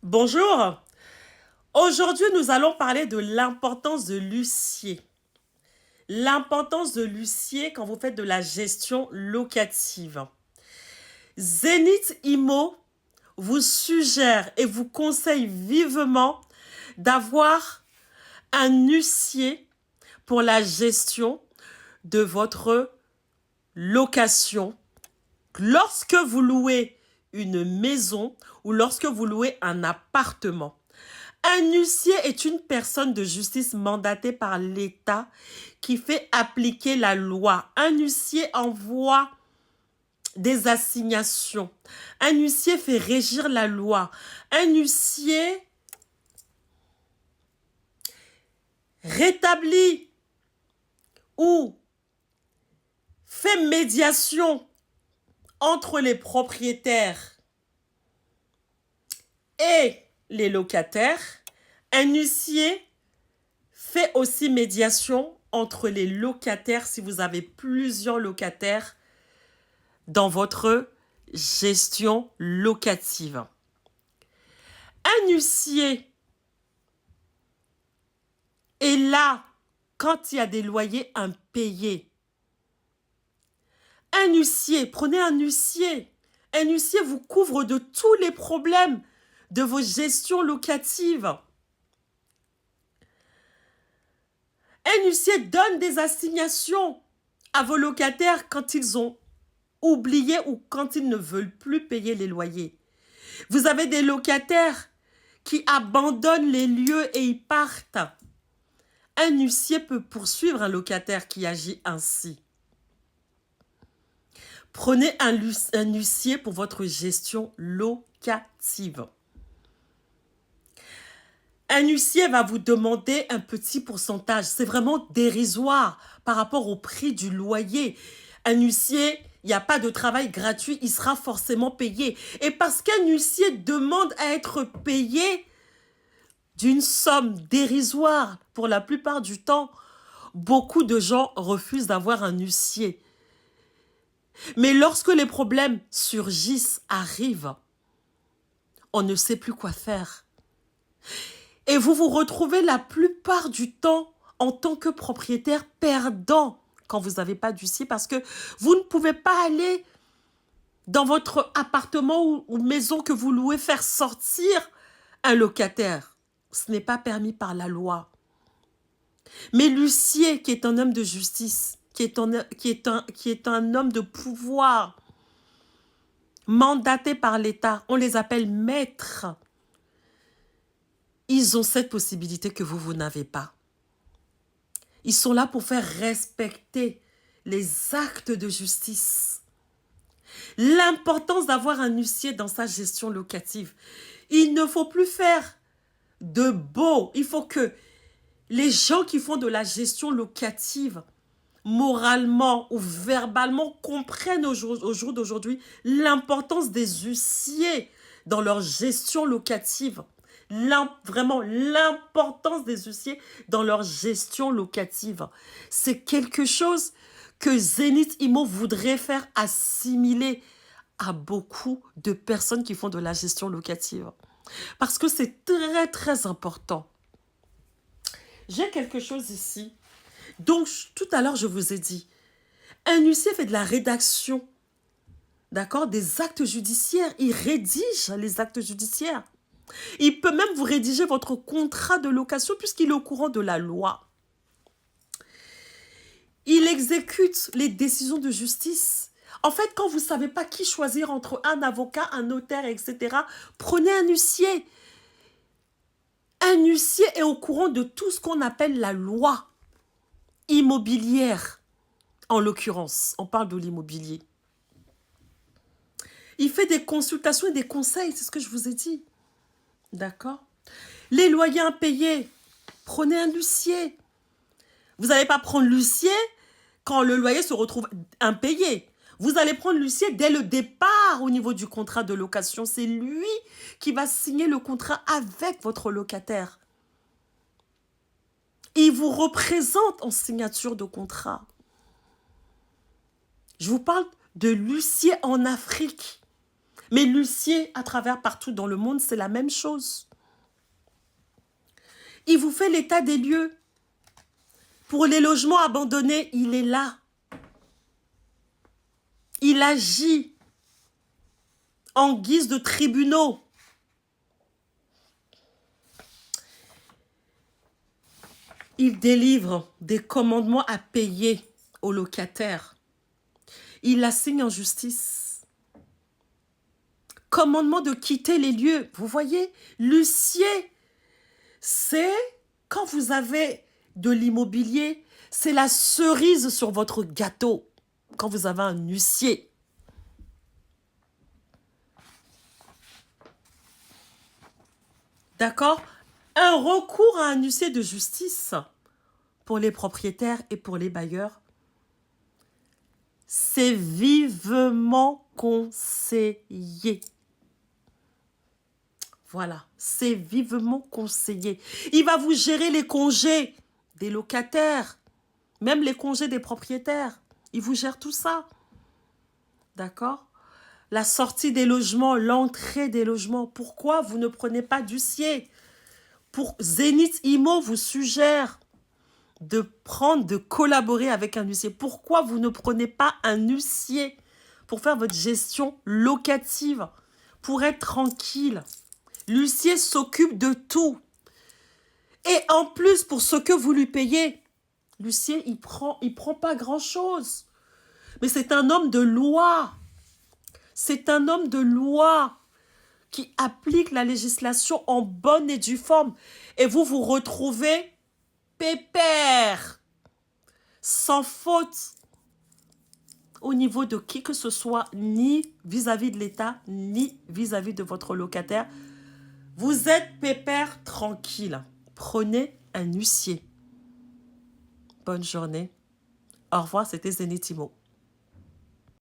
Bonjour, aujourd'hui nous allons parler de l'importance de l'huissier. L'importance de l'huissier quand vous faites de la gestion locative. Zenith Imo vous suggère et vous conseille vivement d'avoir un huissier pour la gestion de votre location lorsque vous louez une maison ou lorsque vous louez un appartement. Un huissier est une personne de justice mandatée par l'État qui fait appliquer la loi. Un huissier envoie des assignations. Un huissier fait régir la loi. Un huissier rétablit ou fait médiation entre les propriétaires et les locataires. Un huissier fait aussi médiation entre les locataires si vous avez plusieurs locataires dans votre gestion locative. Un huissier est là quand il y a des loyers impayés. Un huissier, prenez un huissier. Un huissier vous couvre de tous les problèmes de vos gestions locatives. Un huissier donne des assignations à vos locataires quand ils ont oublié ou quand ils ne veulent plus payer les loyers. Vous avez des locataires qui abandonnent les lieux et ils partent. Un huissier peut poursuivre un locataire qui agit ainsi. Prenez un huissier pour votre gestion locative. Un huissier va vous demander un petit pourcentage. C'est vraiment dérisoire par rapport au prix du loyer. Un huissier, il n'y a pas de travail gratuit, il sera forcément payé. Et parce qu'un huissier demande à être payé d'une somme dérisoire, pour la plupart du temps, beaucoup de gens refusent d'avoir un huissier. Mais lorsque les problèmes surgissent, arrivent, on ne sait plus quoi faire. Et vous vous retrouvez la plupart du temps en tant que propriétaire perdant quand vous n'avez pas d'huissier parce que vous ne pouvez pas aller dans votre appartement ou maison que vous louez faire sortir un locataire. Ce n'est pas permis par la loi. Mais l'huissier, qui est un homme de justice, qui est un homme de pouvoir, mandaté par l'État, on les appelle maîtres. Ils ont cette possibilité que vous n'avez pas. Ils sont là pour faire respecter les actes de justice. L'importance d'avoir un huissier dans sa gestion locative. Il ne faut plus faire de beau. Il faut que les gens qui font de la gestion locative, moralement ou verbalement, comprennent au jour d'aujourd'hui l'importance des huissiers dans leur gestion locative. Vraiment l'importance des huissiers dans leur gestion locative. C'est quelque chose que Zenith Imo voudrait faire assimiler à beaucoup de personnes qui font de la gestion locative. Parce que c'est très, très important. J'ai quelque chose ici. Donc, tout à l'heure, je vous ai dit, un huissier fait de la rédaction, d'accord, des actes judiciaires. Il rédige les actes judiciaires. Il peut même vous rédiger votre contrat de location puisqu'il est au courant de la loi. Il exécute les décisions de justice. En fait, quand vous ne savez pas qui choisir entre un avocat, un notaire, etc., prenez un huissier. Un huissier est au courant de tout ce qu'on appelle la loi immobilière. En l'occurrence, on parle de l'immobilier. Il fait des consultations et des conseils, c'est ce que je vous ai dit. D'accord? Les loyers impayés, prenez un huissier. Vous n'allez pas prendre l'huissier quand le loyer se retrouve impayé. Vous allez prendre l'huissier dès le départ au niveau du contrat de location. C'est lui qui va signer le contrat avec votre locataire. Il vous représente en signature de contrat. Je vous parle de l'huissier en Afrique. Mais l'huissier, à travers partout dans le monde, c'est la même chose. Il vous fait l'état des lieux. Pour les logements abandonnés, il est là. Il agit en guise de tribunaux. Il délivre des commandements à payer aux locataires. Il assigne en justice. Commandement de quitter les lieux. Vous voyez, l'huissier, c'est quand vous avez de l'immobilier, c'est la cerise sur votre gâteau. Quand vous avez un huissier. D'accord? Un recours à un huissier de justice pour les propriétaires et pour les bailleurs, c'est vivement conseillé. Voilà, c'est vivement conseillé. Il va vous gérer les congés des locataires, même les congés des propriétaires. Il vous gère tout ça. D'accord? La sortie des logements, l'entrée des logements. Pourquoi vous ne prenez pas d'huissier? Pour Zenith Immo vous suggère de collaborer avec un huissier. Pourquoi vous ne prenez pas un huissier pour faire votre gestion locative, pour être tranquille? L'huissier s'occupe de tout. Et en plus, pour ce que vous lui payez, l'huissier, il prend pas grand-chose. Mais c'est un homme de loi. C'est un homme de loi qui applique la législation en bonne et due forme. Et vous vous retrouvez pépère, sans faute, au niveau de qui que ce soit, ni vis-à-vis de l'État, ni vis-à-vis de votre locataire. Vous êtes pépère tranquille. Prenez un huissier. Bonne journée. Au revoir, c'était Zenith Immo.